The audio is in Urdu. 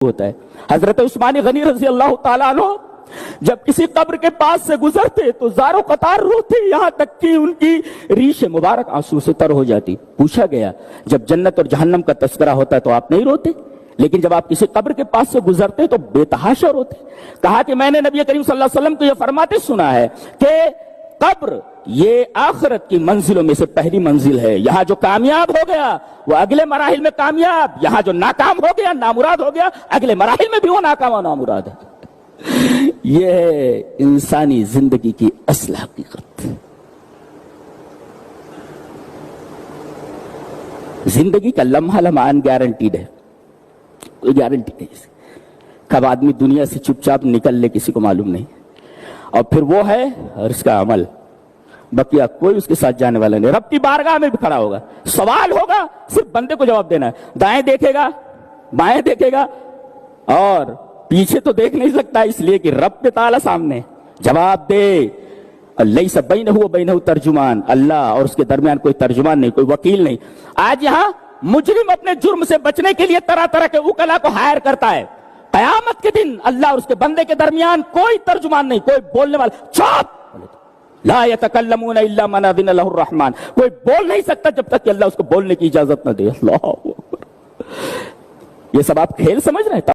ہوتا ہے۔ حضرت عثمان غنی رضی اللہ تعالیٰ عنہ جب کسی قبر کے پاس سے گزرتے تو زاروں قطار روتے، یہاں تک کہ ان کی ریش مبارک آنسو سے تر ہو جاتی۔ پوچھا گیا جب جنت اور جہنم کا تذکرہ ہوتا ہے تو آپ نہیں روتے، لیکن جب آپ کسی قبر کے پاس سے گزرتے تو بے تحاشا روتے؟ کہا کہ میں نے نبی کریم صلی اللہ علیہ وسلم کو یہ فرماتے سنا ہے کہ قبر یہ آخرت کی منزلوں میں سے پہلی منزل ہے، یہاں جو کامیاب ہو گیا وہ اگلے مراحل میں کامیاب، یہاں جو ناکام ہو گیا نامراد ہو گیا اگلے مراحل میں بھی وہ ناکام و نامراد ہے۔ یہ ہے انسانی زندگی کی اصل حقیقت۔ زندگی کا لمحہ لمحہ گارنٹیڈ ہے، کوئی گارنٹی نہیں کب آدمی دنیا سے چپ چاپ نکل لے کسی کو معلوم نہیں، اور پھر وہ ہے اور اس کا عمل، بقیہ کوئی اس کے ساتھ جانے والا نہیں۔ رب کی بارگاہ میں بھی کھڑا ہوگا، سوال ہوگا، صرف بندے کو جواب دینا ہے۔ دائیں دیکھے گا، بائیں دیکھے گا، اور پیچھے تو دیکھ نہیں سکتا اس لیے کہ رب تعالیٰ سامنے جواب دے۔ لیس بینہ و بینہ ترجمان، اللہ اور اس کے درمیان کوئی ترجمان نہیں، کوئی وکیل نہیں۔ آج یہاں مجرم اپنے جرم سے بچنے کے لیے طرح طرح کے وکلا کو ہائر کرتا ہے، قیامت کے دن اللہ اور اس کے بندے کے درمیان کوئی ترجمان نہیں، کوئی بولنے والا، چپ لا یتکلمون الا من اذن له الرحمن، کوئی بول نہیں سکتا جب تک کہ اللہ اس کو بولنے کی اجازت نہ دے۔ اللہ اکبر، یہ سب آپ کھیل سمجھ رہے ہیں؟